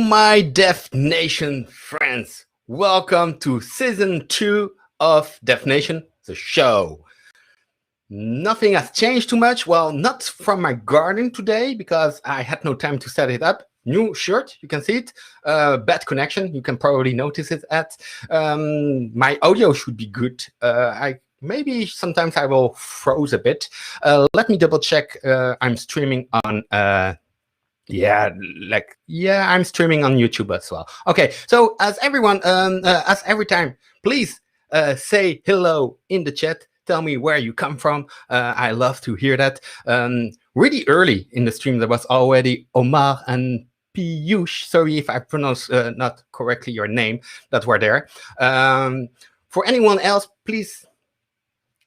my DevNation friends, welcome to season 2 of DevNation, the show. Nothing has changed too much. Well, not from my garden today because I had no time to set it up. New shirt, you can see it. Bad connection, you can probably notice it at. My audio should be good. Maybe sometimes I will froze a bit. Let me double check. I'm streaming on I'm streaming on YouTube as well. Okay, so as everyone, as every time, please say hello in the chat. Tell me where you come from. I love to hear that. Really early in the stream, there was already Omar and Piyush. Sorry if I pronounce not correctly your name, that were there. For anyone else, please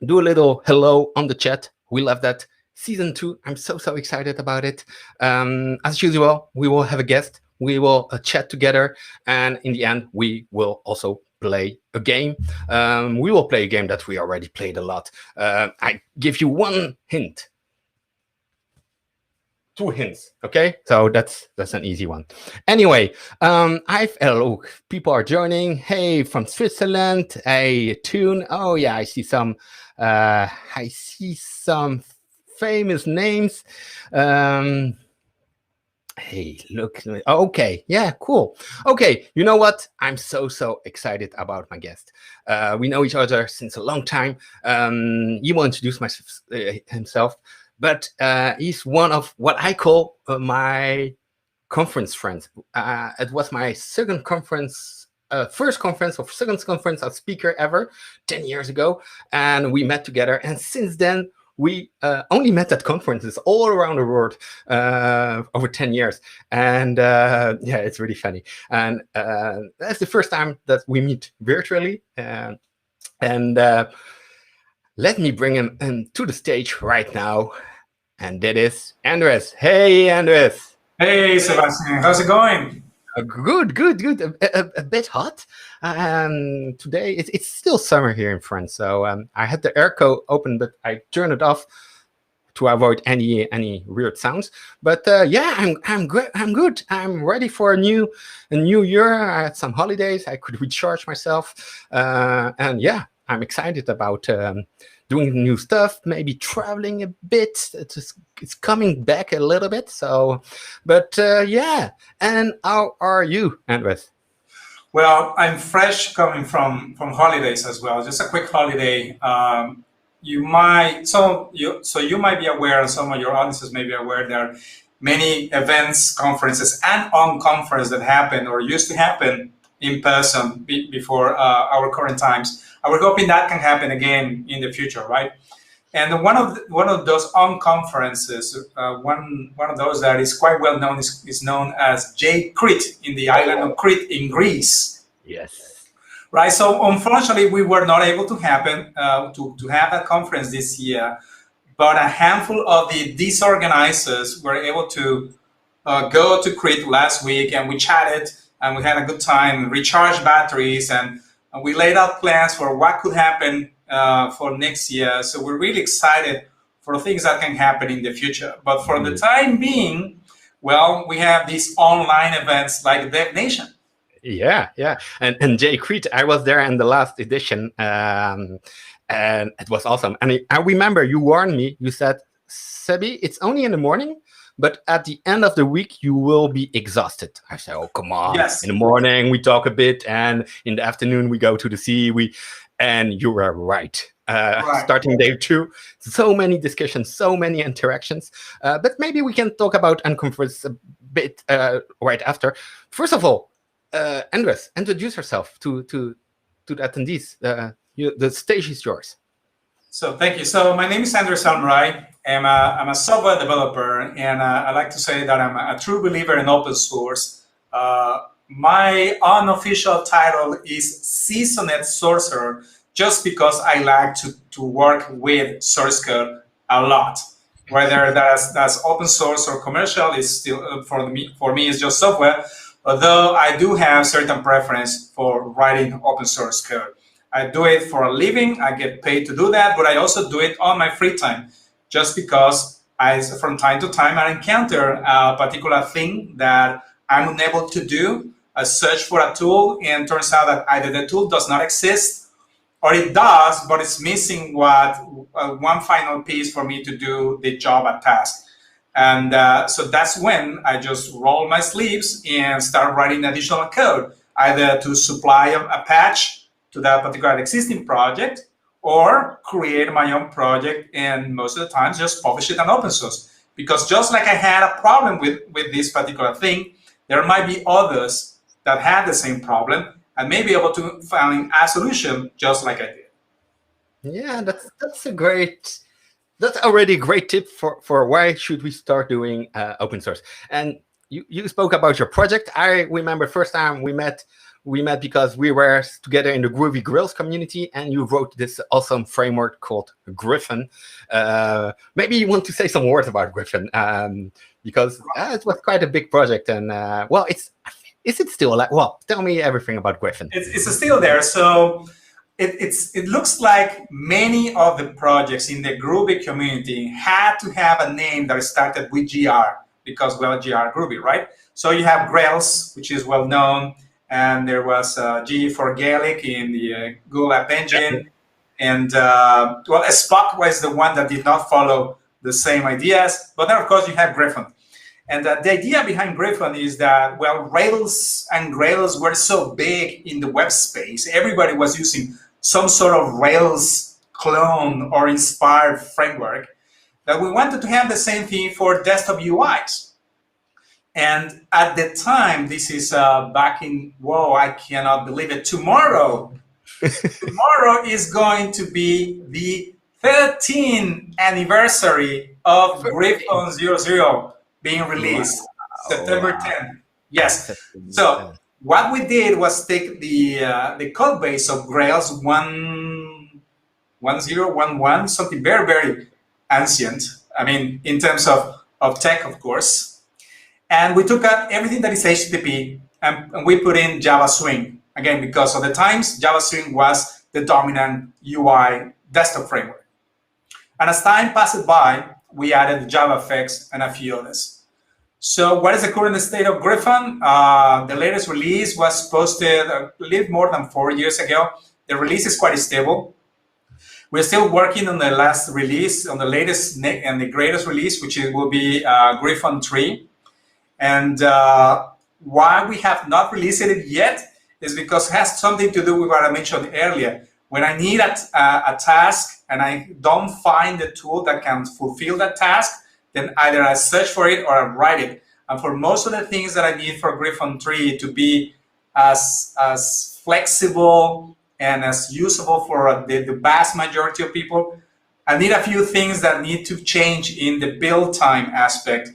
do a little hello on the chat. We love that. Season 2, I'm so excited about it. As usual, we will have a guest. We will chat together. And in the end, we will also play a game. We will play a game that we already played a lot. I give you one hint. 2 hints, okay? So that's an easy one. Anyway, hello, people are joining. Hey, from Switzerland. Hey, Tune. Oh yeah, I see some famous names. Hey, look. Okay, yeah, cool. Okay, you know what? I'm so excited about my guest. We know each other since a long time. He will introduce himself, but he's one of what I call my conference friends. It was my second conference. First conference or second conference as speaker ever 10 years ago, and we met together, and since then we only met at conferences all around the world over 10 years. And it's really funny. And that's the first time that we meet virtually. Let me bring him to the stage right now. And that is Andres. Hey, Andres. Hey, Sebastien. How's it going? Good. A bit hot. Today it's still summer here in France, so I had the airco open, but I turned it off to avoid any weird sounds. But I'm good. I'm ready for a new year. I had some holidays. I could recharge myself, and yeah, I'm excited about doing new stuff, maybe traveling a bit. It's coming back a little bit. So, but yeah. And how are you, Andres? Well, I'm fresh coming from holidays as well. Just a quick holiday. You might be aware, and some of your audiences may be aware, there are many events, conferences, and on-conference that happen or used to happen in person before our current times. We're hoping that can happen again in the future, right? And one of those on-conferences, one of those that is quite well known is known as Crete in the island of Crete in Greece. Yes. Right. So unfortunately, we were not able to have that conference this year, but a handful of the disorganizers were able to go to Crete last week, and we chatted and we had a good time, recharged batteries, and we laid out plans for what could happen for next year. So we're really excited for the things that can happen in the future. But for the time being, well, we have these online events like DevNation. Yeah. And Crete, I was there in the last edition, and it was awesome. And I remember you warned me. You said, Sebi, it's only in the morning, but at the end of the week, you will be exhausted. I said, oh, come on. Yes. In the morning, we talk a bit, and in the afternoon, we go to the sea. And you were right. Starting day 2, so many discussions, so many interactions. But maybe we can talk about unconference a bit right after. First of all, Andres, introduce yourself to the attendees. The stage is yours. So thank you. So my name is Andres Almiray. I'm a software developer, and I like to say that I'm a true believer in open source. My unofficial title is Seasoned Sorcerer, just because I like to work with source code a lot. Whether that's open source or commercial is still for me is just software. Although I do have certain preference for writing open source code. I do it for a living. I get paid to do that, but I also do it on my free time, just because from time to time I encounter a particular thing that I'm unable to do a search for a tool, and turns out that either the tool does not exist, or it does, but it's missing one final piece for me to do the job at task. And so that's when I just roll my sleeves and start writing additional code, either to supply a patch to that particular existing project, or create my own project, and most of the times just publish it on open source. Because just like I had a problem with this particular thing, there might be others that had the same problem and may be able to find a solution just like I did. Yeah, that's already a great tip for why should we start doing open source. And you spoke about your project. I remember first time we met because we were together in the Groovy Grills community, and you wrote this awesome framework called Griffon. Maybe you want to say some words about Griffon, because it was quite a big project. And well, is it still like? Well, tell me everything about Griffon. It's still there. So it looks like many of the projects in the Groovy community had to have a name that started with GR, because, well, GR Groovy, right? So you have Grails, which is well known. And there was G for Gaelic in the Google App Engine. And, well, Spock was the one that did not follow the same ideas. But then, of course, you have Griffon. And the idea behind Griffon is that, well, Rails and Grails were so big in the web space. Everybody was using some sort of Rails clone or inspired framework, that we wanted to have the same thing for desktop UIs. And at the time, this is back in, whoa, I cannot believe it. Tomorrow is going to be the 13th anniversary of Griffon 0.0 being released, September 10th. Yes. So what we did was take the code base of Grails 1.0.1.1, something very, very ancient. I mean, in terms of tech, of course. And we took out everything that is HTTP, and we put in Java Swing. Again, because of the times, Java Swing was the dominant UI desktop framework. And as time passed by, we added JavaFX and a few others. So what is the current state of Griffon? The latest release was posted a little more than 4 years ago. The release is quite stable. We're still working on the last release, on the latest and the greatest release, which will be Griffon 3. And why we have not released it yet is because it has something to do with what I mentioned earlier. When I need a task and I don't find the tool that can fulfill that task, then either I search for it or I write it. And for most of the things that I need for Griffon 3 to be as flexible and as usable for the vast majority of people, I need a few things that need to change in the build time aspect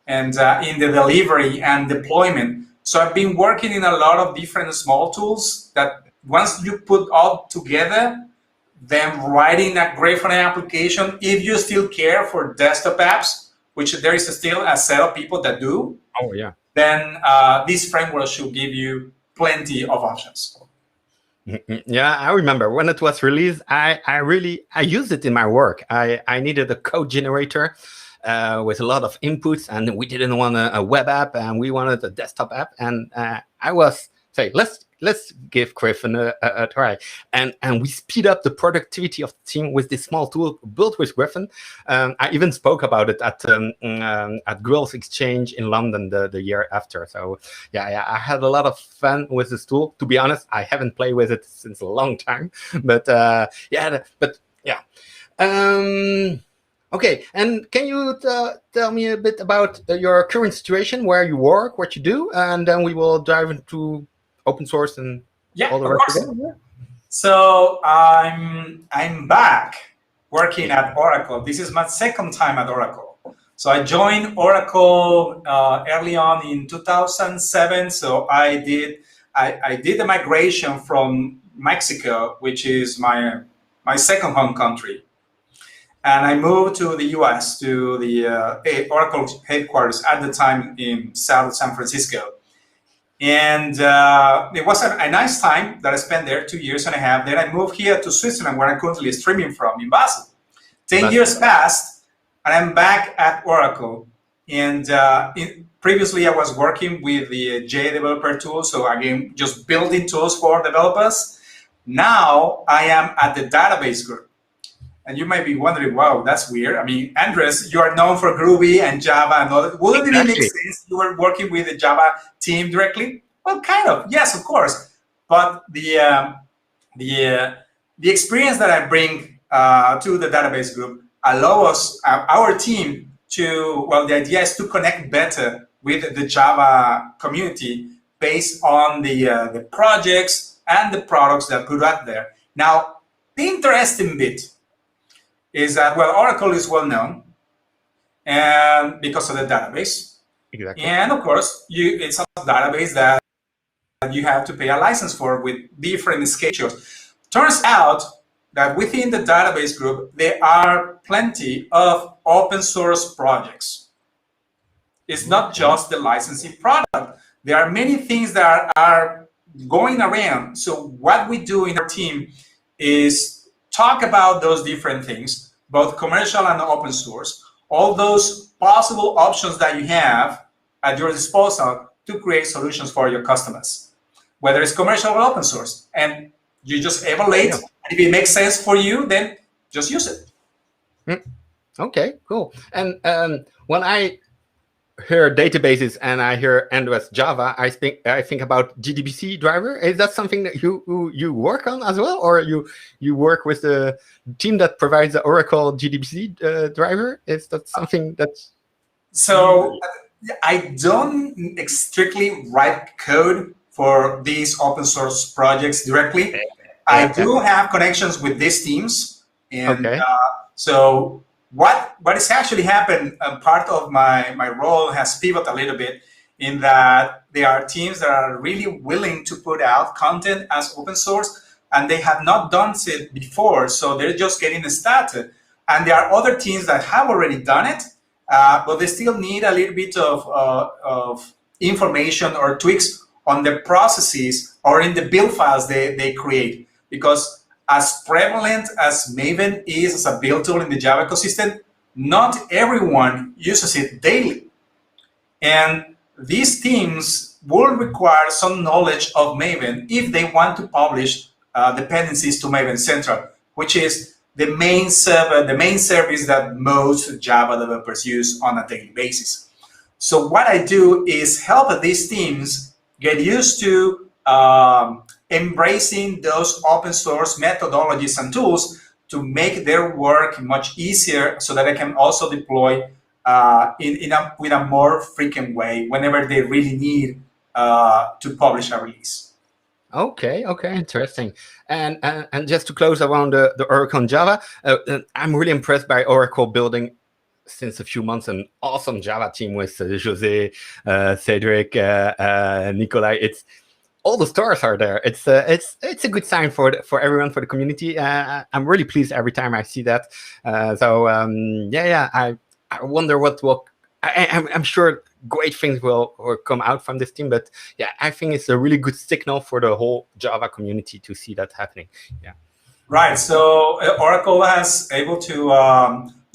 and in the delivery and deployment. So I've been working in a lot of different small tools that once you put all together, then writing a Griffon application, if you still care for desktop apps, which there is still a set of people that do, then this framework should give you plenty of options. Yeah, I remember when it was released, I used it in my work. I needed a code generator with a lot of inputs, and we didn't want a web app, and we wanted a desktop app. And I was saying, let's give Griffon a try, and we speed up the productivity of the team with this small tool built with Griffon. I even spoke about it at Girls Exchange in London the year after. So yeah, I had a lot of fun with this tool. To be honest, I haven't played with it since a long time, but yeah. Okay, and can you tell me a bit about your current situation, where you work, what you do, and then we will dive into open source and all the rest of it. Yeah. So I'm back working at Oracle. This is my second time at Oracle. So I joined Oracle early on in 2007. So I did the migration from Mexico, which is my second home country. And I moved to the US, to the Oracle headquarters at the time in South San Francisco. And it was a nice time that I spent there, 2.5 years. Then I moved here to Switzerland, where I'm currently streaming from, in Basel. 10 years passed, and I'm back at Oracle. And Previously, I was working with the JDeveloper tool. So again, just building tools for developers. Now I am at the database group. And you might be wondering, wow, that's weird. I mean, Andres, you are known for Groovy and Java and all that. Wouldn't it make sense you were working with the Java team directly? Well, kind of. Yes, of course. But the experience that I bring to the database group allow us, our team, to, well, the idea is to connect better with the Java community based on the projects and the products that put out there. Now, the interesting bit is that, well, Oracle is well known, and because of the database. Exactly. And of course, it's a database that you have to pay a license for with different schedules. Turns out that within the database group, there are plenty of open source projects. It's not just the licensing product. There are many things that are going around. So what we do in our team is talk about those different things, both commercial and open source, all those possible options that you have at your disposal to create solutions for your customers, whether it's commercial or open source. And you just evaluate, and if it makes sense for you, then just use it. Okay, cool. And when I hear databases and I hear Andres Java, I think about JDBC driver. Is that something that you work on as well, or you work with the team that provides the Oracle JDBC driver? Is that something that's... So I don't strictly write code for these open source projects directly. I do have connections with these teams, and so what is actually happened, part of my role has pivoted a little bit in that there are teams that are really willing to put out content as open source, and they have not done it before, so they're just getting started. And there are other teams that have already done it, but they still need a little bit of information or tweaks on the processes or in the build files they create. Because as prevalent as Maven is as a build tool in the Java ecosystem, not everyone uses it daily. And these teams will require some knowledge of Maven if they want to publish dependencies to Maven Central, which is the main server, the main service that most Java developers use on a daily basis. So what I do is help these teams get used to embracing those open source methodologies and tools to make their work much easier, so that I can also deploy with a more frequent way whenever they really need to publish a release. Okay, interesting. And just to close around the Oracle and Java, I'm really impressed by Oracle building since a few months an awesome Java team with Jose, Cedric, Nikolai. It's all the stars are there. It's a good sign for everyone, for the community. I'm really pleased every time I see that. I wonder what will. I'm sure great things will come out from this team, but yeah, I think it's a really good signal for the whole Java community to see that happening. Yeah. Right. So Oracle has able to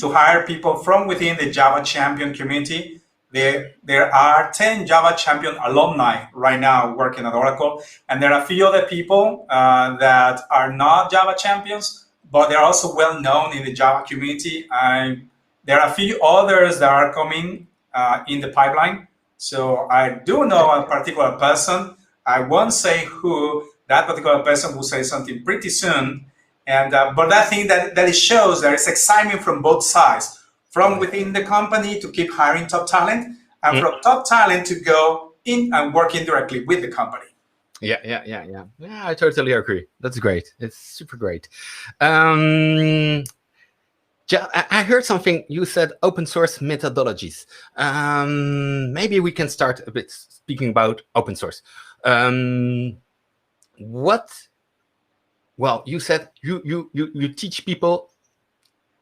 hire people from within the Java champion community. There are 10 Java champion alumni right now working at Oracle, and there are a few other people that are not Java champions, but they're also well known in the Java community. There are a few others that are coming in the pipeline. So I do know a particular person. I won't say who. That particular person will say something pretty soon. And but I think that it shows there is excitement from both sides, from within the company to keep hiring top talent, and from top talent to go in and work indirectly with the company. Yeah, I totally agree. That's great. It's super great. I heard something you said, open source methodologies. Maybe we can start a bit speaking about open source. Well, you said you teach people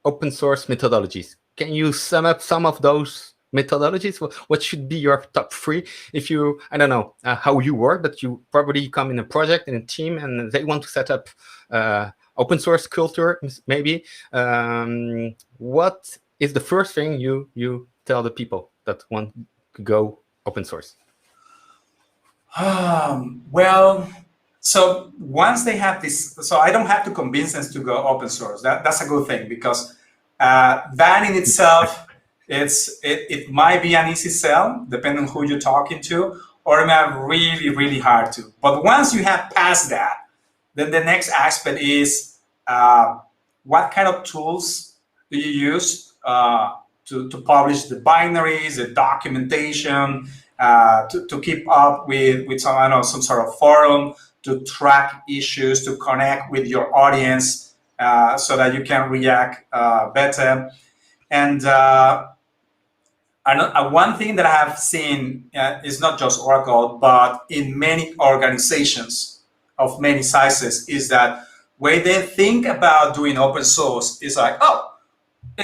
open source methodologies. Can you sum up some of those methodologies? What should be your top 3? If you, I don't know how you work, but you probably come in a project, in a team, and they want to set up open source culture, maybe. What is the first thing you tell the people that want to go open source? Well, so once they have this, so I don't have to convince them to go open source. That's a good thing, because that in itself, it might be an easy sell, depending on who you're talking to, or it might be really, really hard to. But once you have passed that, then the next aspect is what kind of tools do you use to publish the binaries, the documentation, to keep up with some, I don't know, some sort of forum, to track issues, to connect with your audience so that you can react better. And one thing that I have seen is not just Oracle, but in many organizations of many sizes, is that when they think about doing open source, it's like, oh,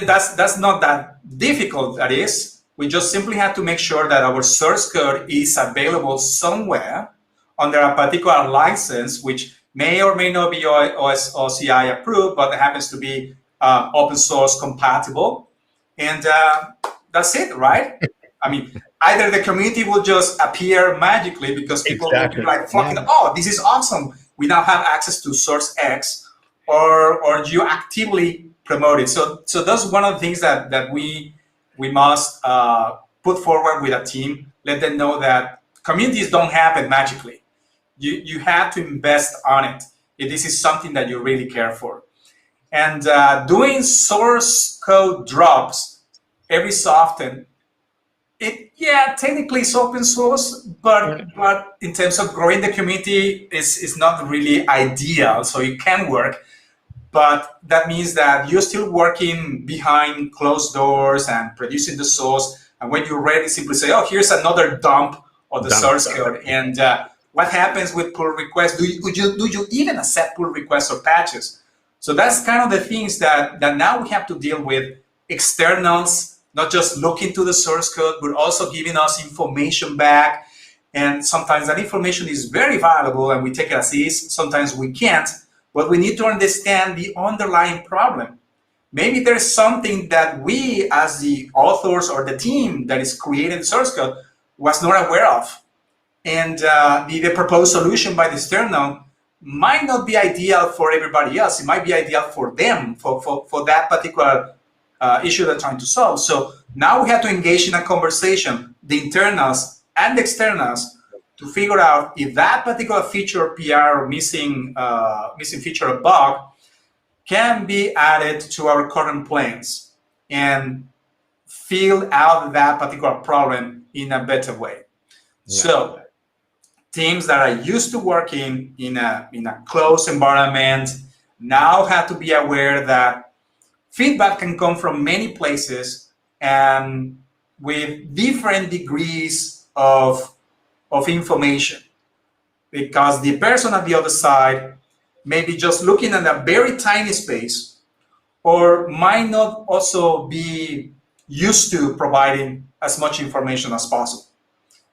that's not that difficult, that is. We just simply have to make sure that our source code is available somewhere under a particular license, which may or may not be OCI approved, but it happens to be open source compatible. And that's it, right? I mean, either the community will just appear magically because people will be like flocking, oh, this is awesome, we now have access to source X, or you actively promote it. So that's one of the things that we must put forward with a team. Let them know that communities don't happen magically. You have to invest on it if this is something that you really care for. And doing source code drops every so often, technically it's open source, but in terms of growing the community, it's not really ideal. So it can work, but that means that you're still working behind closed doors and producing the source. And when you're ready, simply say, oh, here's another dump of the source code. And what happens with pull requests? Do you even accept pull requests or patches? So that's kind of the things that now we have to deal with. Externals, not just looking to the source code, but also giving us information back. And sometimes that information is very valuable and we take it as is. Sometimes we can't, but we need to understand the underlying problem. Maybe there's something that we, as the authors or the team that is creating the source code, was not aware of. And the proposed solution by the external might not be ideal for everybody else. It might be ideal for them, for that particular issue they're trying to solve. So now we have to engage in a conversation, the internals and the externals, to figure out if that particular feature, PR, or missing feature or bug can be added to our current plans and fill out that particular problem in a better way. Yeah. So teams that are used to working in a closed environment now have to be aware that feedback can come from many places and with different degrees of information, because the person at the other side may be just looking at a very tiny space or might not also be used to providing as much information as possible.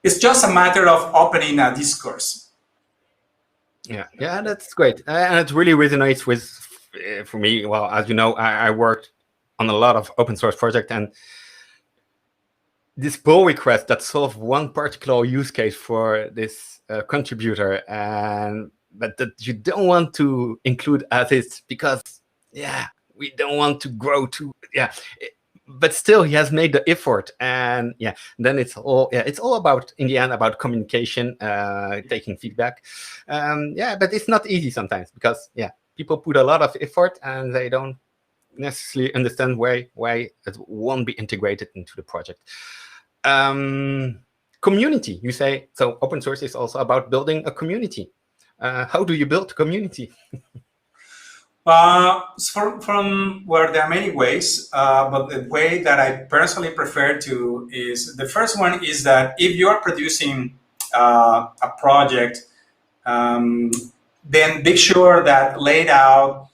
It's just a matter of opening a discourse. Yeah, that's great. And it really resonates with, for me, well, as you know, I worked on a lot of open source projects, and this pull request that solve one particular use case for this contributor, and but that you don't want to include as is because, we don't want to grow too, but still he has made the effort, and then it's all about, in the end, about communication, taking feedback. But it's not easy sometimes because people put a lot of effort and they don't necessarily understand why it won't be integrated into the project. Community, you say, so open source is also about building a community. How do you build community? From where there are many ways, but the way that I personally prefer to is, the first one is that if you're producing a project, then be sure that laid out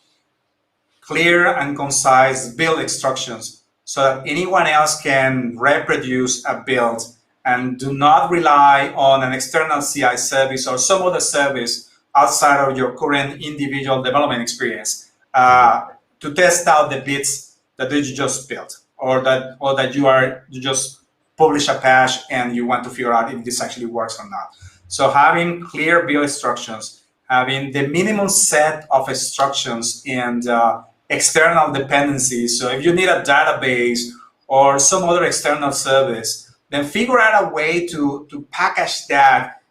clear and concise build instructions so that anyone else can reproduce a build, and do not rely on an external CI service or some other service outside of your current individual development experience to test out the bits that you just built or that you just publish a patch and you want to figure out if this actually works or not. So having clear build instructions, having the minimum set of instructions and external dependencies. So if you need a database or some other external service, then figure out a way to package that,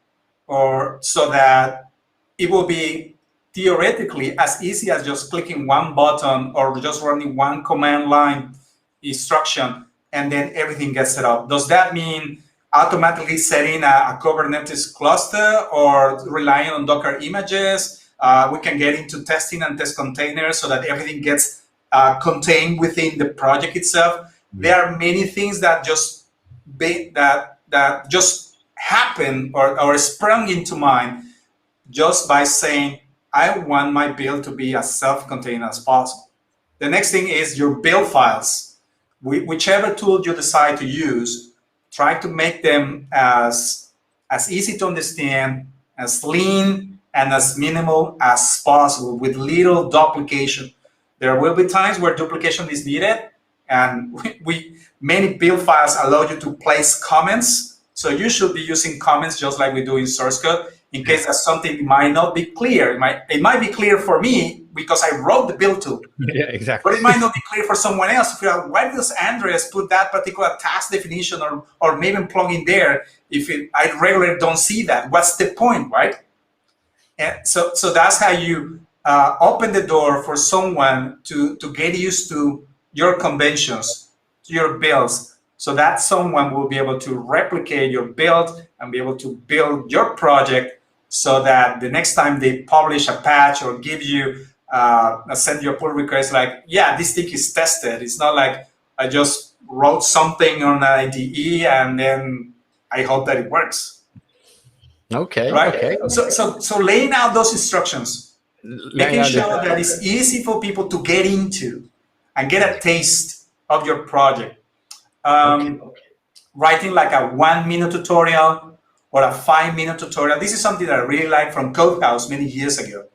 or so that it will be theoretically as easy as just clicking one button or just running one command line instruction, and then everything gets set up. Does that mean automatically setting a Kubernetes cluster or relying on Docker images? We can get into testing and test containers so that everything gets contained within the project itself. There are many things that just just happen or sprung into mind just by saying, I want my build to be as self-contained as possible. The next thing is your build files. Whichever tool you decide to use, try to make them as easy to understand, as lean, and as minimal as possible with little duplication. There will be times where duplication is needed, and many build files allow you to place comments. So you should be using comments just like we do in source code, in case that something might not be clear. It might be clear for me because I wrote the build tool. Yeah, exactly. But it might not be clear for someone else to figure out why does Andres put that particular task definition or maybe plug in there if I regularly don't see that. What's the point, right? And so that's how you open the door for someone to get used to your conventions, to your builds, so that someone will be able to replicate your build and be able to build your project so that the next time they publish a patch or give you send you a pull request like, yeah, this thing is tested. It's not like I just wrote something on an IDE and then I hope that it works. Okay. Right. Okay. So laying out those instructions, making sure that it's easy for people to get into and get a taste of your project. Writing like a 1-minute tutorial or a 5-minute tutorial. This is something that I really like from Codehouse many years ago.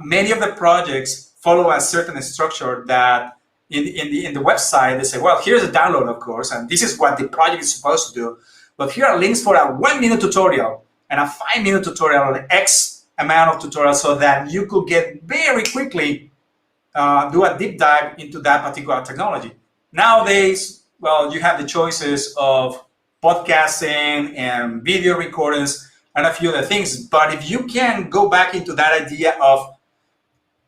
Many of the projects follow a certain structure that in the website, they say, well, here's a download, of course, and this is what the project is supposed to do. But here are links for a 1-minute tutorial and a 5-minute tutorial or X amount of tutorials so that you could get very quickly do a deep dive into that particular technology. Nowadays, well, you have the choices of podcasting and video recordings and a few other things. But if you can go back into that idea of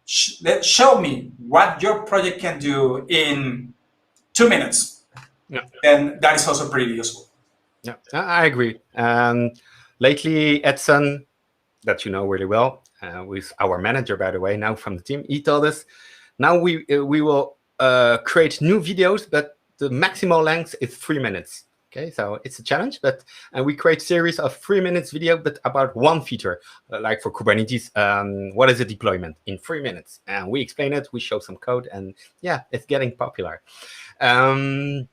show me what your project can do in 2 minutes, then that is also pretty useful. Yeah, I agree. Lately, Edson, that you know really well, with our manager, by the way, now from the team, he told us, now we will create new videos, but the maximal length is 3 minutes. Okay, so it's a challenge, and we create series of 3 minutes video, but about one feature, like for Kubernetes, what is a deployment in 3 minutes? And we explain it, we show some code, and yeah, it's getting popular. I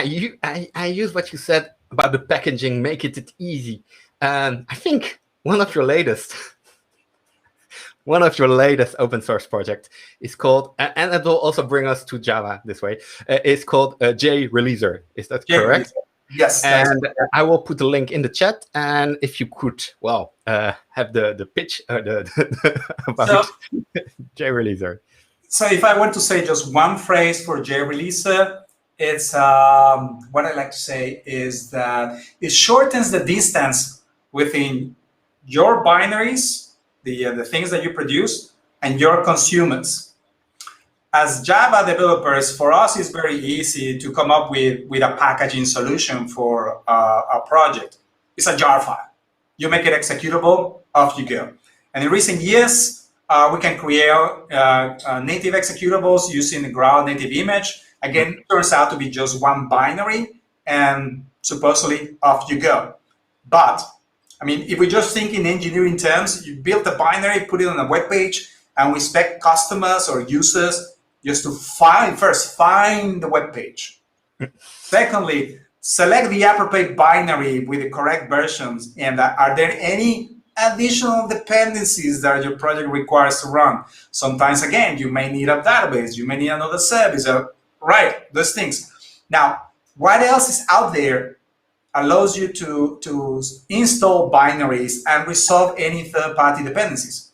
use what you said about the packaging, make it easy. I think one of your latest open source project is called, and it will also bring us to Java this way, it's called JReleaser. Is that correct? Yes. And I will put the link in the chat. And if you could, well, have the pitch about JReleaser. So if I want to say just one phrase for JReleaser, it's what I like to say is that it shortens the distance within your binaries, the things that you produce, and your consumers. As Java developers, for us, it's very easy to come up with a packaging solution for a project. It's a jar file. You make it executable, off you go. And in recent years, we can create native executables using the Ground native image. Again, it turns out to be just one binary, and supposedly off you go. But I mean, if we just think in engineering terms, you build a binary, put it on a web page, and we expect customers or users just to find the web page. Secondly, select the appropriate binary with the correct versions. And are there any additional dependencies that your project requires to run? Sometimes, again, you may need a database, you may need another service. Right, those things. Now, what else is out there allows you to install binaries and resolve any third-party dependencies?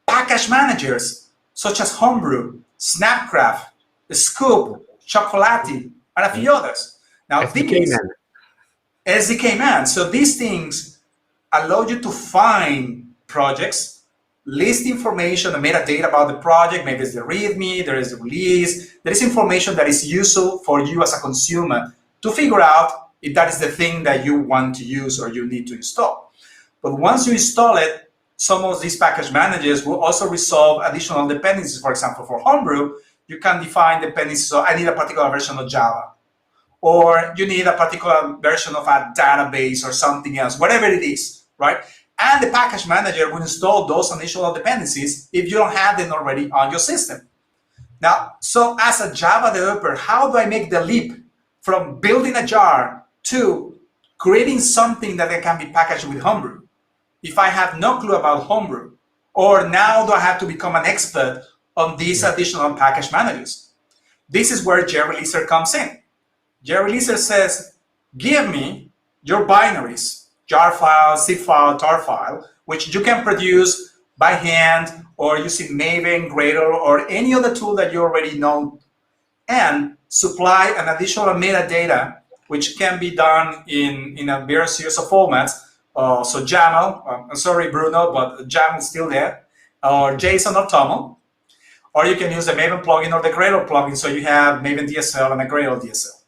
Package managers such as Homebrew, Snapcraft, Scoop, Chocolati, and a few others. Now, these SDK man. So these things allow you to find projects, list information and metadata about the project. Maybe it's the README, there is the release. There is information that is useful for you as a consumer to figure out if that is the thing that you want to use or you need to install. But once you install it, some of these package managers will also resolve additional dependencies. For example, for Homebrew, you can define dependencies. So I need a particular version of Java, or you need a particular version of a database or something else, whatever it is, right? And the package manager will install those additional dependencies if you don't have them already on your system. Now, so as a Java developer, how do I make the leap from building a jar to creating something that can be packaged with Homebrew if I have no clue about Homebrew? Or now do I have to become an expert on these additional package managers? This is where JReleaser comes in. JReleaser says, give me your binaries, jar file, zip file, tar file, which you can produce by hand or using Maven, Gradle, or any other tool that you already know, and supply an additional metadata, which can be done in a various series of formats. So YAML, sorry, Bruno, but YAML is still there, or JSON or TOML. Or you can use the Maven plugin or the Gradle plugin, so you have Maven DSL and a Gradle DSL.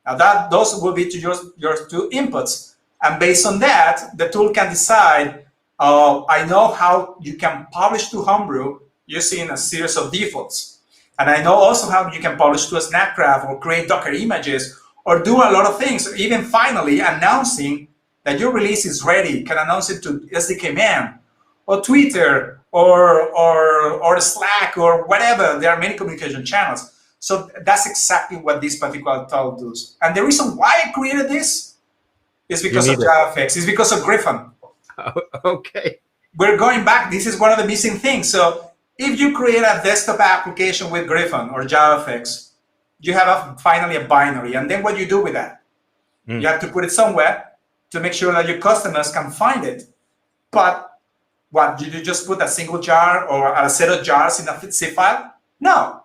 Now those will be to your two inputs. And based on that, the tool can decide, I know how you can publish to Homebrew using a series of defaults. And I know also how you can publish to a Snapcraft or create Docker images or do a lot of things, or even finally announcing that your release is ready, can announce it to SDK man or Twitter or Slack or whatever. There are many communication channels. So that's exactly what this particular tool does. And the reason why I created this is because of JavaFX. It's because of Griffon. Okay. We're going back. This is one of the missing things. So if you create a desktop application with Griffon or JavaFX, you have finally a binary. And then what you do with that? You have to put it somewhere to make sure that your customers can find it. But what, did you just put a single jar or a set of jars in a zip file? No.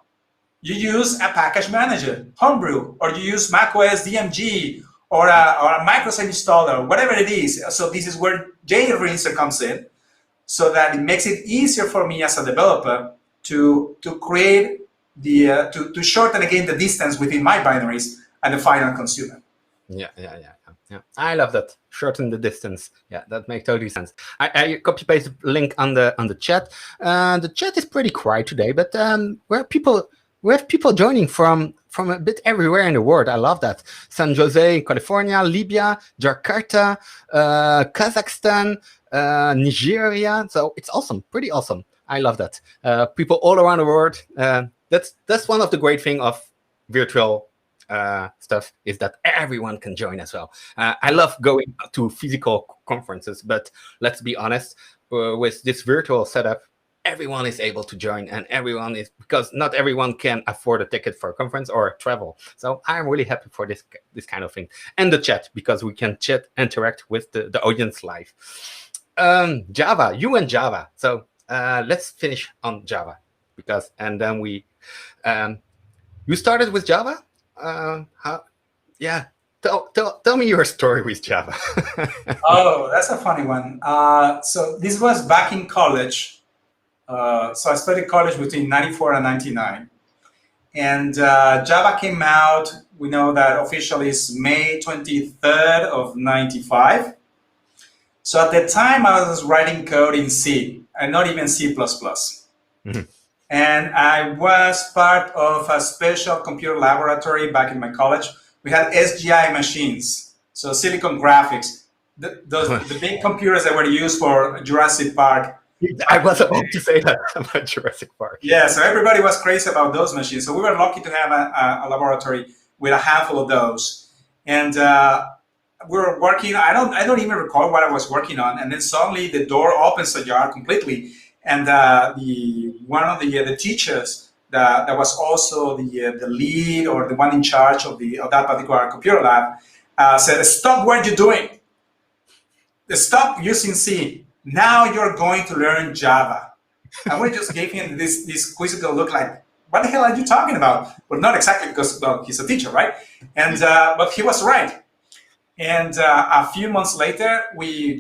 You use a package manager, Homebrew, or you use macOS DMG or a Microsoft installer, whatever it is. So this is where JReleaser comes in, so that it makes it easier for me as a developer to create to shorten again the distance within my binaries and the final consumer. Yeah. I love that. Shorten the distance. Yeah, that makes totally sense. I copy paste the link on the chat. The chat is pretty quiet today, but we have people joining from a bit everywhere in the world. I love that. San Jose, California, Libya, Jakarta, Kazakhstan, Nigeria. So it's awesome, pretty awesome. I love that. People all around the world. That's one of the great things of virtual stuff, is that everyone can join as well. I love going to physical conferences, but let's be honest, with this virtual setup, everyone is able to join, and everyone is, because not everyone can afford a ticket for a conference or travel. So I'm really happy for this kind of thing. And the chat, because we can interact with the audience live. Java, you and Java. So let's finish on Java, and then we, you started with Java. Tell me your story with Java. Oh, that's a funny one. So this was back in college. So I studied college between 94 and 99. And Java came out, we know that officially is May 23rd of 95. So at the time I was writing code in C, and not even C++. Mm-hmm. And I was part of a special computer laboratory back in my college. We had SGI machines, so Silicon Graphics, the big computers that were used for Jurassic Park. I was about to say that about Jurassic Park. Yeah, so everybody was crazy about those machines. So we were lucky to have a laboratory with a handful of those. And we were working, I don't even recall what I was working on. And then suddenly the door opens ajar completely. And one of the teachers that was also the lead or the one in charge of that particular computer lab, said, "Stop what you're doing. Stop using C. Now you're going to learn Java." And we just gave him this quizzical look like, what the hell are you talking about? Well, not exactly, because, well, he's a teacher, right? And but he was right. And a few months later, we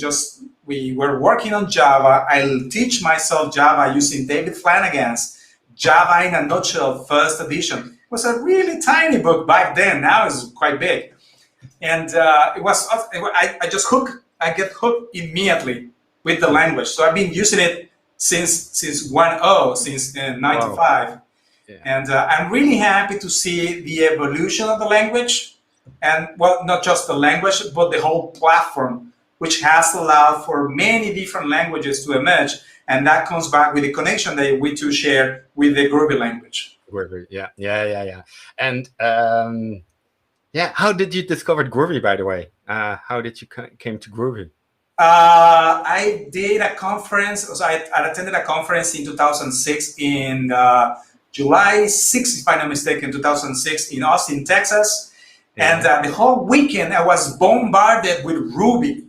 were working on Java. I'll teach myself Java using David Flanagan's Java in a Nutshell, first edition. It was a really tiny book back then. Now it's quite big. And I get hooked immediately with the language. So I've been using it since 1.0, since 95. Wow. Yeah. And I'm really happy to see the evolution of the language. And, well, not just the language, but the whole platform, which has allowed for many different languages to emerge. And that comes back with the connection that we two share with the Groovy language. Groovy, yeah. And how did you discover Groovy, by the way? How did you came to Groovy? I did a conference. So I attended a conference in 2006 in July 6th, if I'm not mistaken, 2006 in Austin, Texas. And the whole weekend I was bombarded with Ruby.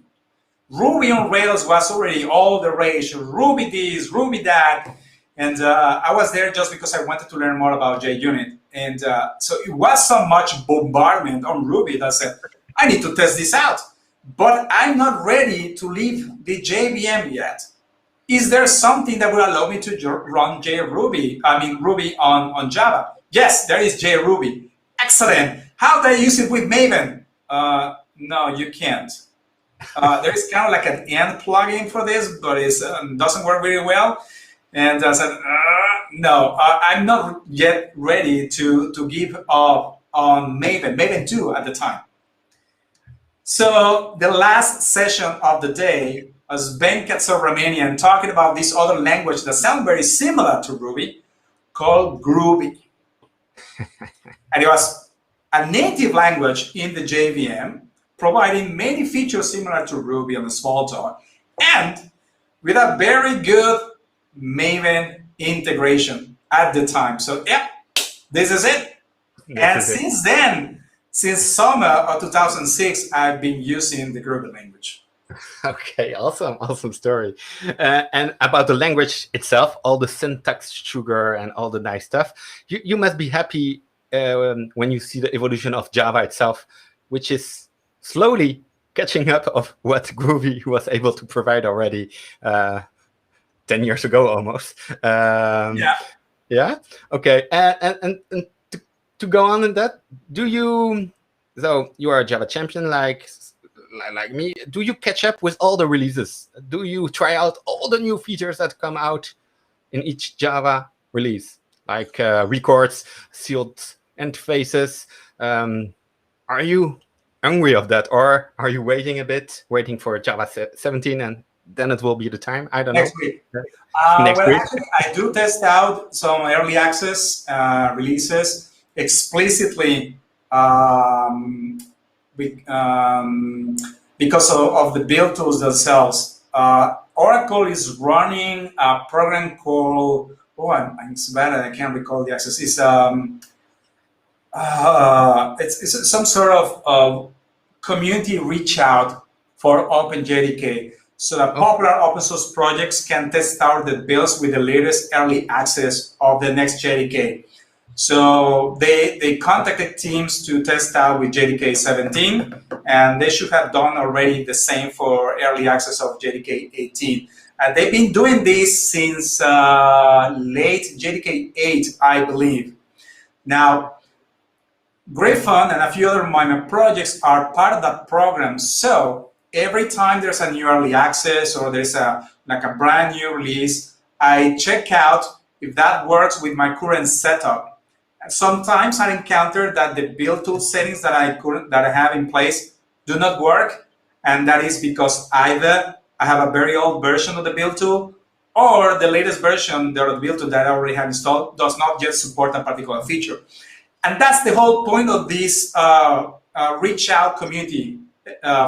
Ruby on Rails was already all the rage. Ruby this, Ruby that. And I was there just because I wanted to learn more about JUnit. And so it was so much bombardment on Ruby that I said, I need to test this out. But I'm not ready to leave the JVM yet. Is there something that will allow me to run Ruby on Java? Yes, there is JRuby. Excellent. How do I use it with Maven? No, you can't. There is kind of like an end plugin for this, but it doesn't work very well. And I said, no, I'm not yet ready to give up on Maven 2 at the time. So the last session of the day was Ben Katsobrahmanian talking about this other language that sounds very similar to Ruby called Groovy. And it was a native language in the JVM, providing many features similar to Ruby on the Smalltalk, and with a very good Maven integration at the time. So yeah, this is it. Since then, since summer of 2006, I've been using the Groovy language. Okay, awesome story. And about the language itself, all the syntax sugar and all the nice stuff, you must be happy when you see the evolution of Java itself, which is slowly catching up of what Groovy was able to provide already 10 years ago almost. Yeah. Okay. And to go on in that, so you are a Java champion like me. Do you catch up with all the releases? Do you try out all the new features that come out in each Java release, like records, sealed interfaces? Are you hungry of that, or are you waiting for Java 17 and then it will be the time? I don't know. Next week. Actually, I do test out some early access releases explicitly because of the build tools themselves. Oracle is running a program called, it's bad, I can't recall the access. It's some sort of community reach out for OpenJDK, so that popular open source projects can test out the builds with the latest early access of the next JDK. So they contacted teams to test out with JDK 17, and they should have done already the same for early access of JDK 18. They've been doing this since late JDK 8, I believe. Now, Griffon and a few other minor projects are part of that program. So every time there's a new early access or there's a brand new release, I check out if that works with my current setup. And sometimes I encounter that the build tool settings that I have in place do not work, and that is because either I have a very old version of the build tool, or the latest version of the build tool that I already have installed does not yet support a particular feature. And that's the whole point of this reach out community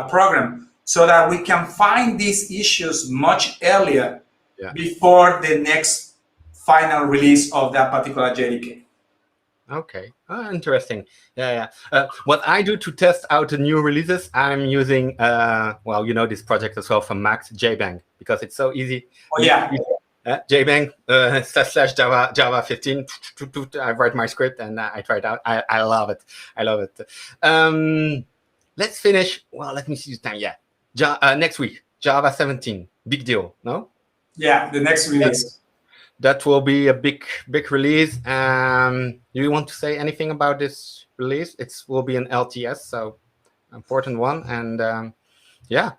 program, so that we can find these issues much earlier before the next final release of that particular JDK. Okay, interesting. What I do to test out the new releases, I'm using, well, you know this project as well from Max, JBang, because it's so easy. Oh, yeah. JBang / Java 15. I write my script and I try it out. I love it. I love it. Let's finish. Well, let me see the time. Yeah, next week, Java 17. Big deal, no? Yeah, the next release. That will be a big release. Do you want to say anything about this release? It will be an LTS, so important one. And yeah.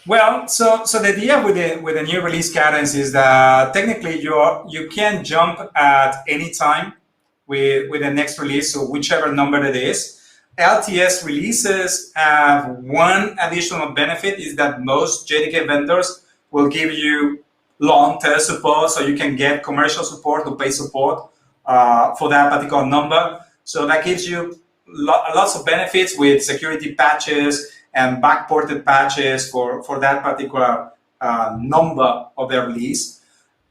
Well, so the idea with the new release cadence is that technically you can jump at any time with the next release, so whichever number it is. LTS releases have one additional benefit, is that most JDK vendors will give you long tail support, so you can get commercial support or pay support for that particular number. So that gives you lots of benefits with security patches and backported patches for that particular number of the release.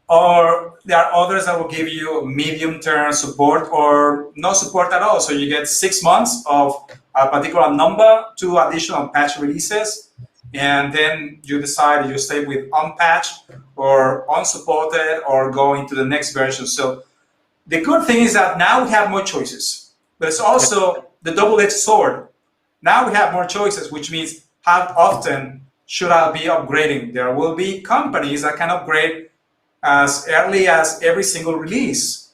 Or there are others that will give you medium-term support or no support at all. So you get 6 months of a particular number, 2 additional patch releases, and then you decide you stay with unpatched or unsupported or go into the next version. So the good thing is that now we have more choices, but it's also the double-edged sword. Now we have more choices, which means how often should I be upgrading? There will be companies that can upgrade as early as every single release,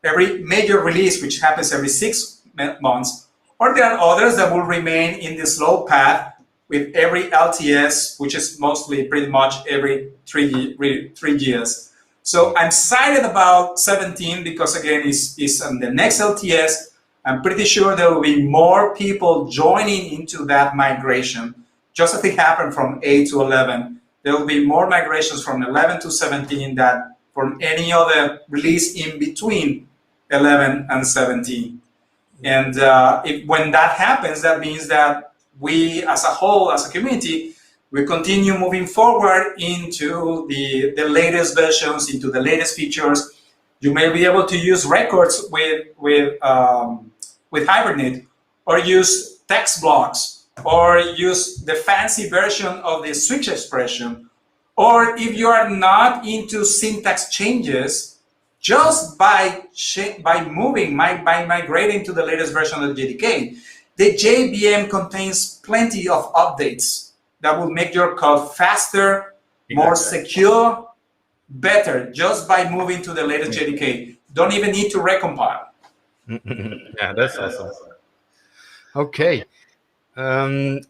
every major release, which happens every 6 months, or there are others that will remain in the slow path with every LTS, which is mostly pretty much every 3 years. So I'm excited about 17 because again, it's on the next LTS. I'm pretty sure there will be more people joining into that migration, just as it happened from 8 to 11. There will be more migrations from 11 to 17 than from any other release in between 11 and 17. And when that happens, that means that we as a whole, as a community, we continue moving forward into the latest versions, into the latest features. You may be able to use records with Hibernate, or use text blocks, or use the fancy version of the switch expression. Or if you are not into syntax changes, just by migrating to the latest version of the JDK, the JVM contains plenty of updates that will make your code faster, more secure, better, just by moving to the latest JDK. Don't even need to recompile. Yeah, that's awesome. Okay. Yeah,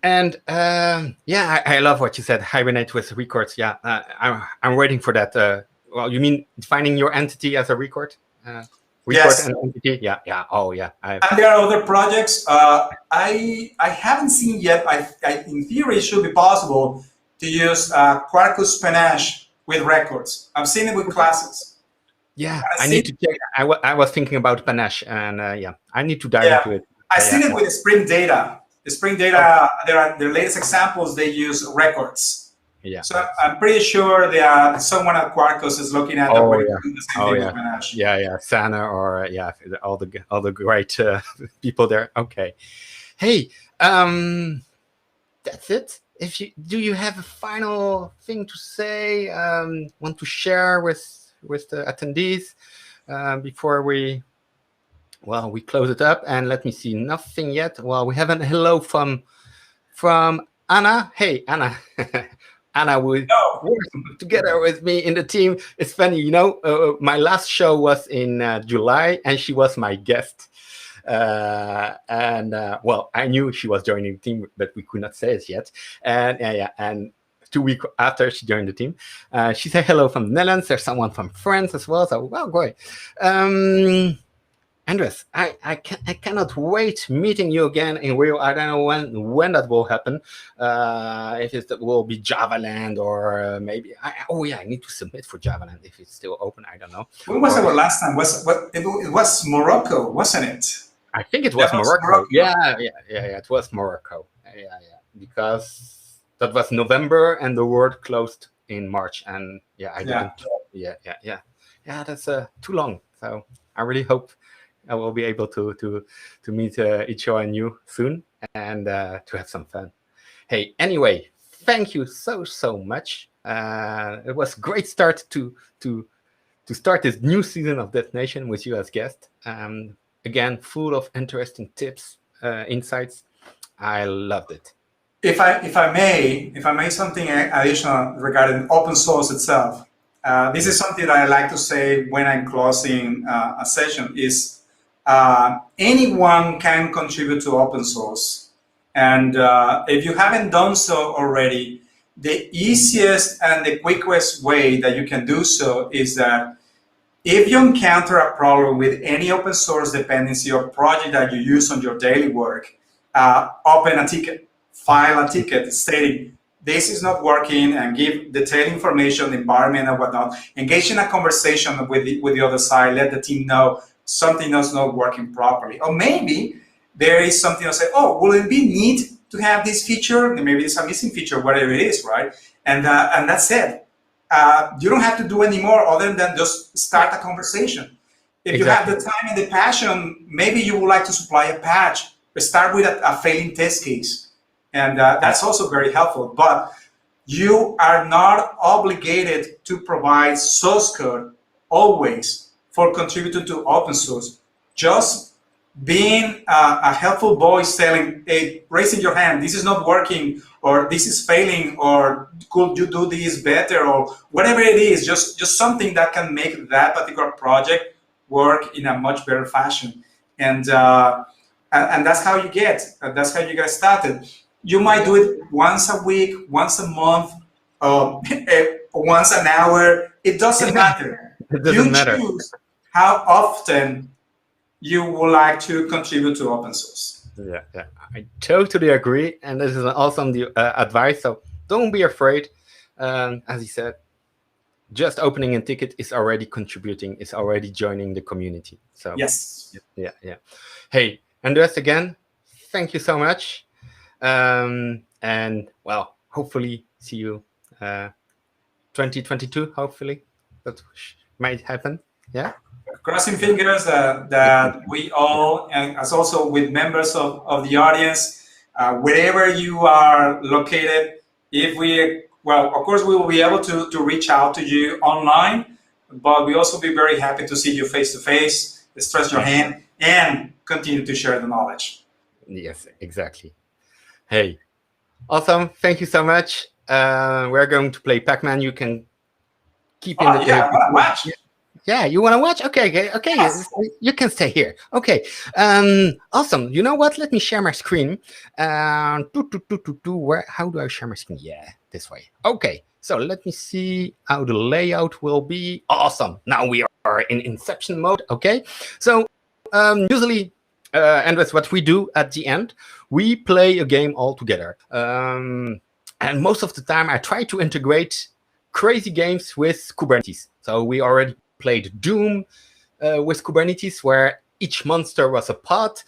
I love what you said. Hibernate with records. Yeah, I'm waiting for that. Well, you mean finding your entity as a record? Yes. And entity. Yeah. Oh, yeah. And there are other projects. I haven't seen yet. In theory, it should be possible to use Quarkus Panache with records. I've seen it with classes. Yeah, I need to check. I was thinking about Panache, and yeah, I need to dive into it. I've seen it with the Spring Data. The Spring Data, their latest examples, they use records. Yeah. So I'm pretty sure that someone at Quarkus is looking at the way to do the same thing with Panache. Yeah, Sana, or all the great people there. Okay. Hey, that's it. Do you have a final thing to say? Want to share with the attendees before we close it up? And let me see, nothing yet. Well, we have a hello from Anna. Hey, Anna. Anna will work together with me in the team. It's funny, my last show was in July, and she was my guest. Well, I knew she was joining the team, but we could not say it yet. And 2 weeks after she joined the team, she said hello from the Netherlands. There's someone from France as well. So, well, great. Andres, I cannot wait meeting you again in Rio. I don't know when that will happen. If it will be Javaland, or maybe I need to submit for Javaland if it's still open. I don't know. When was our last time? It was Morocco, wasn't it? I think it was Morocco. Yeah. It was Morocco. Yeah. Because that was November and the world closed in March, and I didn't. Yeah. yeah, that's too long. So I really hope I will be able to meet each and you soon and to have some fun. Hey, anyway, thank you so much. It was a great start to start this new season of DevNation with you as guest. Again, full of interesting tips, insights. I loved it. If I may something additional regarding open source itself, this is something that I like to say when I'm closing a session is anyone can contribute to open source. And if you haven't done so already, the easiest and the quickest way that you can do so is that if you encounter a problem with any open source dependency or project that you use on your daily work, open a ticket, file a ticket stating this is not working and give detailed information, environment and whatnot. Engage in a conversation with the other side, let the team know something is not working properly. Or maybe there is something to say, oh, will it be neat to have this feature? Maybe it's a missing feature, whatever it is, right? And that's it. You don't have to do any more other than just start a conversation. If you have the time and the passion, maybe you would like to supply a patch, but start with a failing test case. And that's also very helpful. But you are not obligated to provide source code always for contributing to open source. Just being a helpful voice telling, hey, raising your hand, this is not working, or this is failing, or could you do this better, or whatever it is, just something that can make that particular project work in a much better fashion. And that's how you get started. You might do it once a week, once a month, once an hour. It doesn't matter. It doesn't matter. You choose how often you would like to contribute to open source. Yeah, I totally agree. And this is awesome advice. So don't be afraid. As he said, just opening a ticket is already contributing, is already joining the community. So yes. Yeah. Hey, Andres, again, thank you so much. And well, hopefully see you 2022. Hopefully that might happen. Yeah. Crossing fingers that we all, and as also with members of the audience, wherever you are located, of course, we will be able to reach out to you online, but we also be very happy to see you face to face, stretch your hand, and continue to share the knowledge. Yes, exactly. Hey, awesome. Thank you so much. We're going to play Pac-Man. You can keep in the I want to watch. Yeah, you want to watch? Okay. Yes. You can stay here. Okay. Awesome. You know what? Let me share my screen. How do I share my screen? Yeah, this way. Okay. So let me see how the layout will be. Awesome. Now we are in Inception mode. Okay. So usually, and that's what we do at the end. We play a game all together. And most of the time, I try to integrate crazy games with Kubernetes. So we already played Doom with Kubernetes, where each monster was a pod.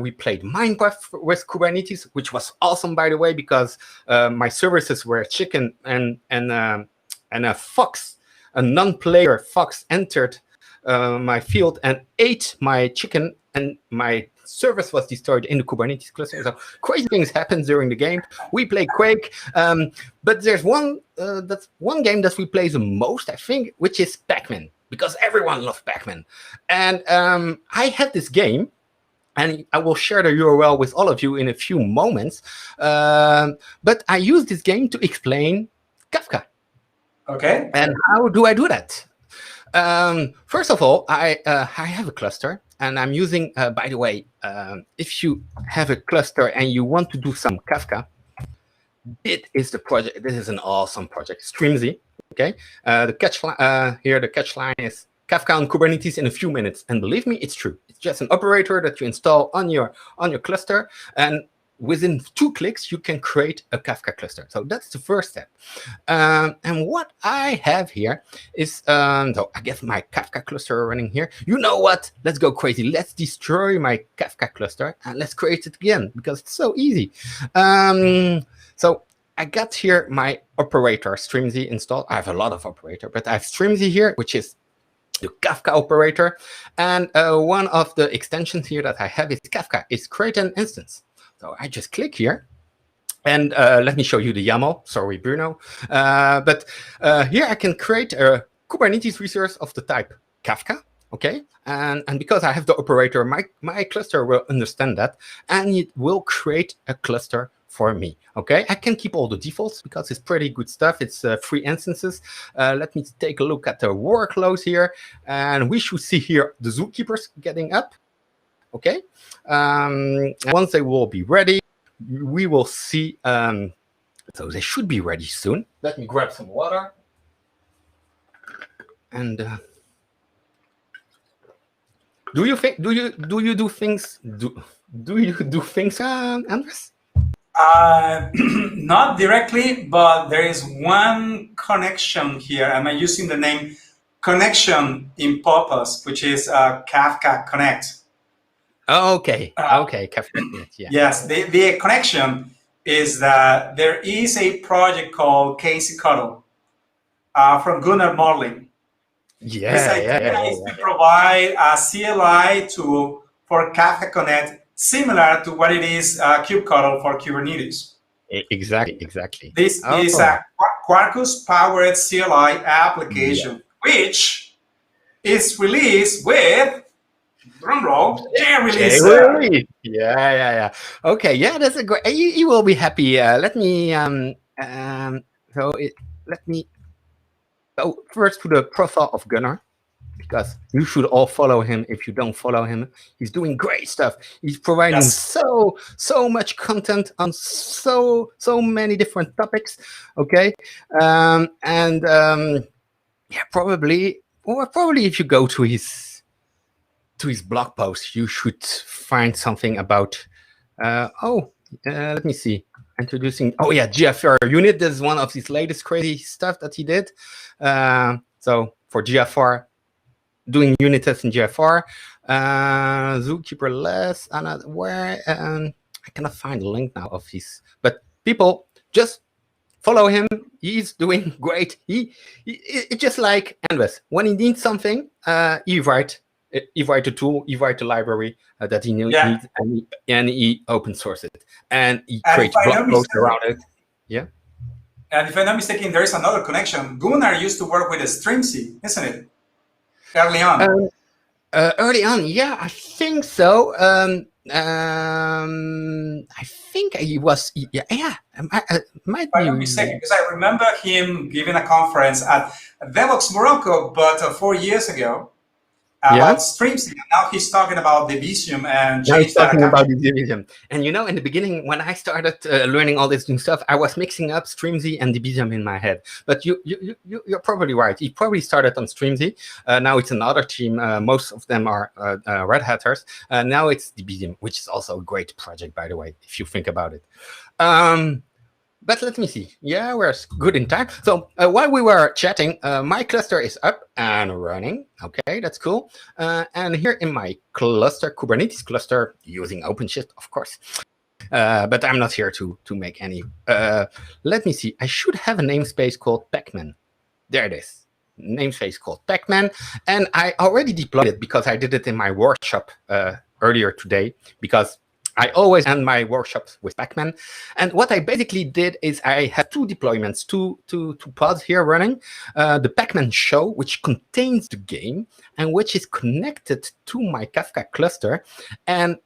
We played Minecraft with Kubernetes, which was awesome, by the way, because my services were chicken and a fox, a non-player fox entered my field and ate my chicken, and my service was destroyed in the Kubernetes cluster. So crazy things happen during the game. We play Quake, but there's one game that we play the most, I think, which is Pac-Man, because everyone loves Pac-Man. And I had this game, and I will share the URL with all of you in a few moments. But I use this game to explain Kafka. Okay. And how do I do that? First of all, I have a cluster, and I'm using, by the way, if you have a cluster and you want to do some Kafka, it is the project. This is an awesome project, Streamzy. Okay, the catch line is Kafka on Kubernetes in a few minutes, and believe me, it's true. It's just an operator that you install on your cluster, and within 2 clicks, you can create a Kafka cluster. So that's the first step. And what I have here is, so I get my Kafka cluster running here. You know what? Let's go crazy. Let's destroy my Kafka cluster and let's create it again, because it's so easy. So I got here my operator Streamzy installed. I have a lot of operator, but I have Streamzy here, which is the Kafka operator. And one of the extensions here that I have is Kafka, is create an instance. So I just click here. And let me show you the YAML. Sorry, Bruno. But here I can create a Kubernetes resource of the type Kafka. Okay, and because I have the operator, my cluster will understand that, and it will create a cluster for me. Okay, I can keep all the defaults because it's pretty good stuff. It's free instances. Let me take a look at the workloads here, and we should see here the zookeepers getting up. Okay, once they will be ready, we will see. So they should be ready soon. Let me grab some water. And do you do things? Do you do things, Andres? Not directly, but there is one connection here. I'm using the name connection in purpose, which is Kafka Connect. Okay. Okay. Kafka Connect. Yeah. Yes, the connection is that there is a project called Casey Cuddle from Gunnar Morling. Yeah. Is to provide a CLI tool for Kafka Connect, similar to what it is kubectl for Kubernetes. Exactly. This is a Quarkus-powered CLI application, which is released with drumroll J-release. Yeah. Okay, yeah, that's a great. You will be happy. Let me let me go first to the profile of Gunnar, because you should all follow him. If you don't follow him, he's doing great stuff. He's providing so much content on so many different topics. Okay, yeah, probably if you go to his blog post, you should find something about. Let me see. Introducing. Oh yeah, GFR unit. This is one of his latest crazy stuff that he did. So for GFR. Doing unit tests in GFR, zookeeper less, and where I cannot find the link now of his. But people just follow him. He's doing great. It's just like Andres. When he needs something, he write a tool, he write a library that he needs, and he open source it, and he creates blog posts around it. Yeah. And if I'm not mistaken, there is another connection. Gunnar used to work with a Streamsy, isn't it? Early on. Yeah, I think so. I think he was. Yeah. Might be. I'm mistaken, because I remember him giving a conference at Devox Morocco, but 4 years ago about Streamsy. Now he's talking about Debizium and Debizium. And in the beginning, when I started learning all this new stuff, I was mixing up Streamsy and Debizium in my head. But you're probably right. He probably started on Streamsy. Now it's another team. Most of them are Red Hatters. Now it's Debizium, which is also a great project, by the way, if you think about it. But let me see. Yeah, we're good in time. So while we were chatting, my cluster is up and running. Okay, that's cool. And here in my cluster, Kubernetes cluster, using OpenShift, of course. But I'm not here to make any. Let me see. I should have a namespace called Pacman. There it is. Namespace called Pacman. And I already deployed it because I did it in my workshop earlier today, because I always end my workshops with Pacman. And what I basically did is I had two deployments, two pods here running. The Pacman show, which contains the game and which is connected to my Kafka cluster. And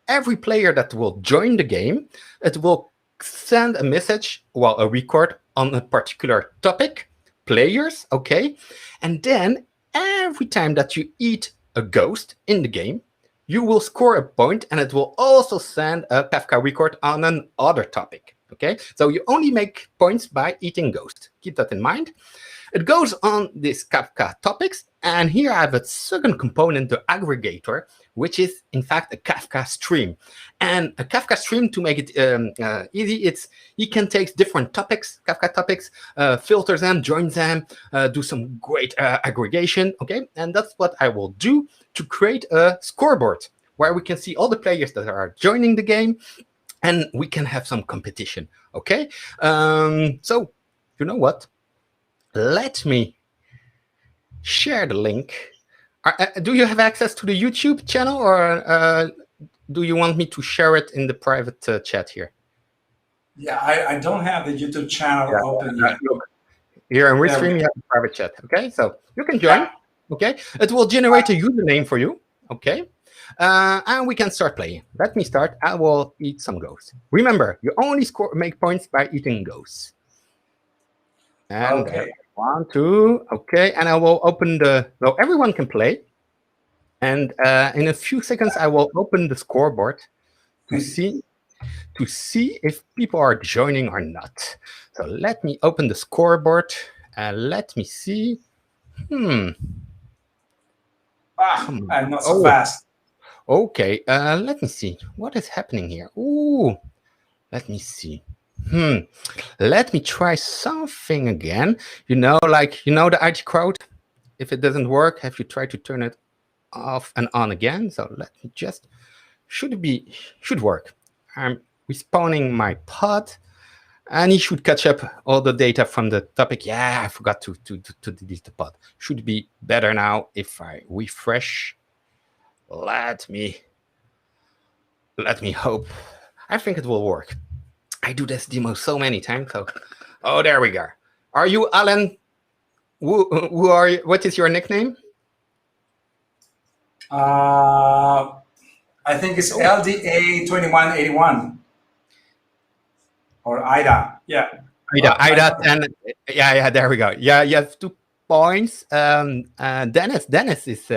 every player that will join the game, it will send a message, well, a record on a particular topic, players, okay? And then every time that you eat a ghost in the game, you will score a point, and it will also send a Kafka record on another topic, okay? So you only make points by eating ghost. Keep that in mind. It goes on these Kafka topics, and here I have a second component, the aggregator, which is in fact a Kafka stream. And a Kafka stream, to make it easy, he can take different topics, Kafka topics, filter them, join them, do some great aggregation, okay? And that's what I will do to create a scoreboard where we can see all the players that are joining the game, and we can have some competition, okay? So, you know what? Let me share the link Do you have access to the YouTube channel, or do you want me to share it in the private chat here? Yeah, I don't have the YouTube channel open yet. Look, here in Restream, you have a private chat. Okay, so you can join. Okay, it will generate a username for you. Okay, and we can start playing. Let me start. I will eat some ghosts. Remember, you only make points by eating ghosts. And okay. 1, 2. Okay, and I will open so everyone can play. And in a few seconds, I will open the scoreboard to see if people are joining or not. So let me open the scoreboard and let me see. I'm not so fast. Okay, let me see. What is happening here? Ooh, let me see. Let me try something again. The IT crowd. If it doesn't work, have you tried to turn it off and on again? So let me just, should work. I'm respawning my pod, and he should catch up all the data from the topic. Yeah, I forgot to delete the pod. Should be better now if I refresh. Let me hope. I think it will work. I do this demo so many times. So, oh, there we go. Are you Alan? Who are you? What is your nickname? I think it's LDA2181 or IDA. Yeah. IDA. And yeah. There we go. Yeah, you have 2 points. Dennis is.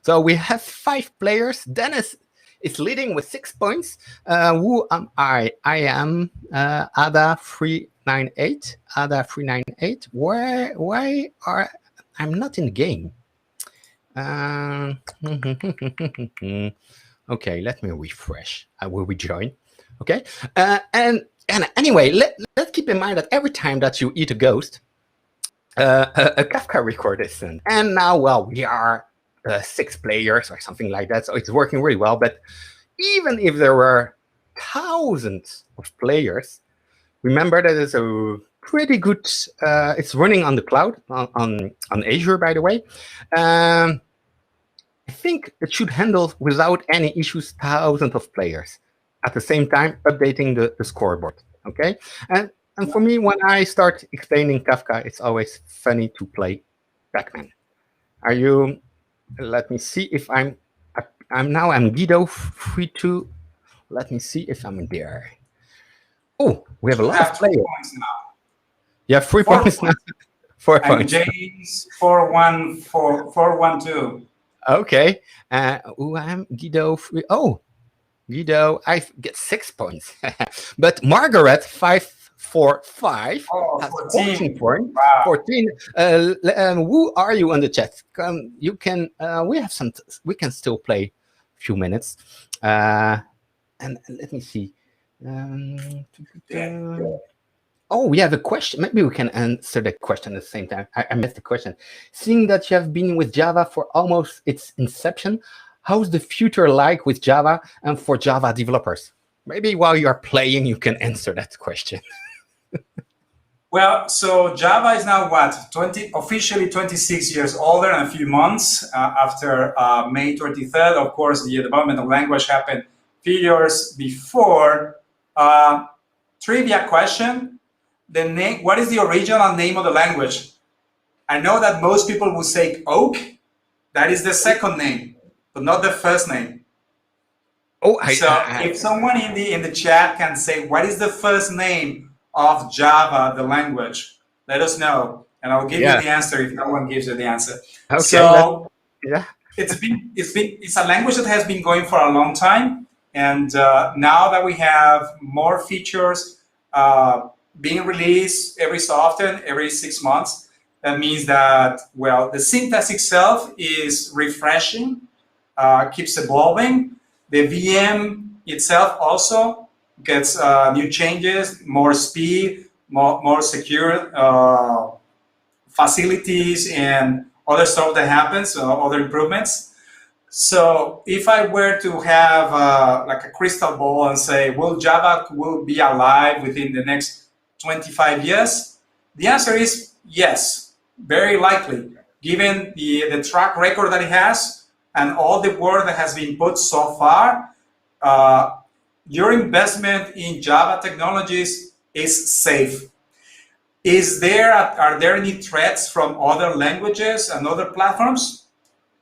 So we have 5 players. Dennis is leading with 6 points. Who am I? I am Ada398. Ada398. Why are I'm not in the game? Okay, let me refresh. I will rejoin. Okay, and anyway, let's keep in mind that every time that you eat a ghost, a Kafka record is sent. And now, well, we are 6 players or something like that, so it's working really well. But even if there were thousands of players, remember that it's a pretty good. It's running on the cloud on Azure, by the way. I think it should handle without any issues thousands of players at the same time, updating the scoreboard. Okay, and for me, when I start explaining Kafka, it's always funny to play Pac-Man. Are you? Let me see if I'm Guido 32. Let me see if I'm there. Oh, we have a lot of players now. You have 3 points now. 4 points. James 412. Okay. I'm Guido. Guido, I get 6 points. But Margaret 545 has 14 points. Wow. 14. Who are you on the chat? You can. We have some. We can still play a few minutes. And let me see. Oh, we have a question. Maybe we can answer the question at the same time. I missed the question. Seeing that you have been with Java for almost its inception, how's the future like with Java and for Java developers? Maybe while you are playing, you can answer that question. Well, so Java is now officially 26 years older in a few months after May 23rd. Of course, the development of language happened a few years before. Trivia question. What is the original name of the language? I know that most people will say Oak. That is the second name, but not the first name. If someone in the chat can say what is the first name of Java, the language, let us know, and I'll give you the answer if no one gives you the answer. Okay, so it's a language that has been going for a long time, and now that we have more features being released every so often, every 6 months, that means that, well, the syntax itself is refreshing, keeps evolving. The VM itself also gets new changes, more speed, more secure facilities, and other stuff that happens, other improvements. So if I were to have like a crystal ball and say, will Java be alive within the next 25 years? The answer is yes, very likely, given the track record that it has and all the work that has been put so far, your investment in Java technologies is safe. Are there any threats from other languages and other platforms?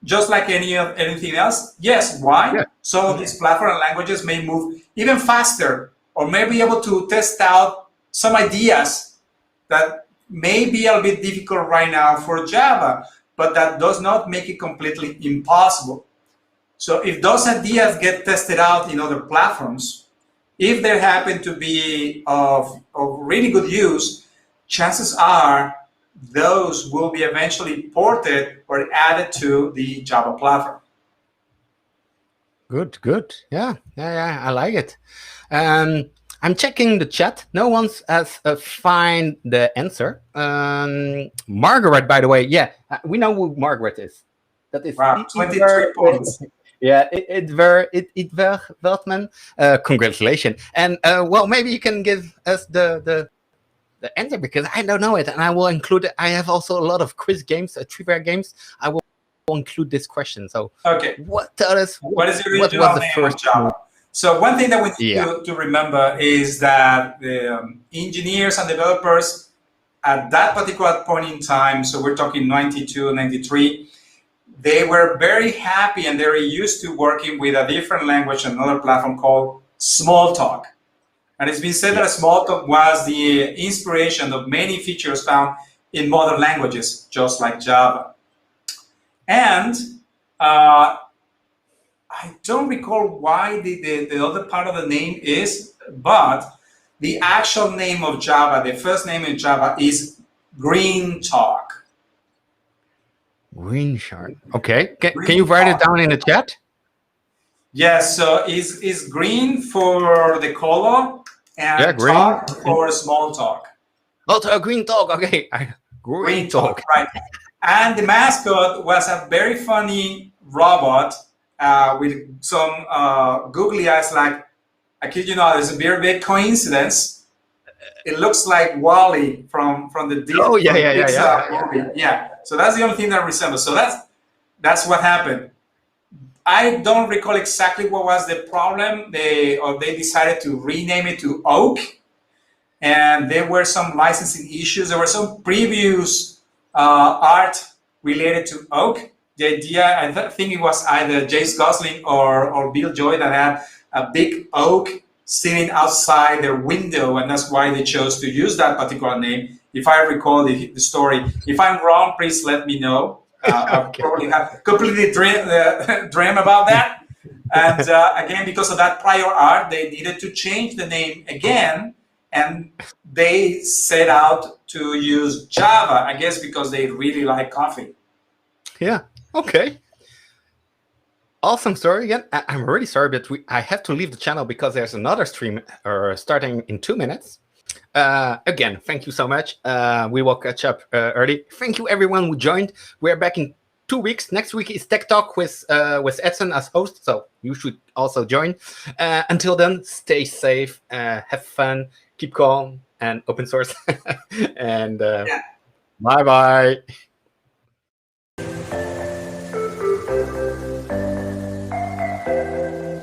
Just like anything else? Yes. Why? Yeah. Some of these platform languages may move even faster, or may be able to test out some ideas that may be a bit difficult right now for Java, but that does not make it completely impossible. So if those ideas get tested out in other platforms, if they happen to be of really good use, chances are those will be eventually ported or added to the Java platform. Good. Yeah. I like it. I'm checking the chat. No one has find the answer. Margaret, by the way, yeah, we know who Margaret is. That is wow, 23 points. Yeah, Itver Veltman. Congratulations. And well, maybe you can give us the answer, because I don't know it, and I will include it. I have also a lot of quiz games, trivia games. I will include this question. So, okay, what is the original name of Java? So one thing that we need to remember is that the engineers and developers at that particular point in time, so we're talking 92, 93, they were very happy and very used to working with a different language, another platform called Smalltalk. And it's been said that Smalltalk was the inspiration of many features found in modern languages, just like Java. And I don't recall why the other part of the name is, but the actual name of Java, the first name in Java, is GreenTalk. GreenTalk. Okay. Can you write it down in the chat? Yes. So is green for the color and talk for small talk. Oh, GreenTalk. Okay. GreenTalk. Right. And the mascot was a very funny robot with some googly eyes. Like, I kid you not, there's a very big coincidence. It looks like Wall-E from the Disney movie. Yeah. So that's the only thing that resembles. So that's what happened. I don't recall exactly what was the problem. They decided to rename it to Oak, and there were some licensing issues. There were some previous art related to Oak. The idea, I think it was either Jace Gosling or Bill Joy that had a big oak sitting outside their window, and that's why they chose to use that particular name. If I recall the story. If I'm wrong, please let me know. I probably have completely dream about that. And again, because of that prior art, they needed to change the name again, and they set out to use Java, I guess because they really like coffee. Yeah. Okay. Awesome story again. I'm really sorry, but I have to leave the channel because there's another stream starting in 2 minutes. Again, thank you so much. We will catch up early. Thank you everyone who joined. We're back in 2 weeks. Next week is Tech Talk with Edson as host, so you should also join. Until then, stay safe, have fun, keep calm, and open source. And bye-bye.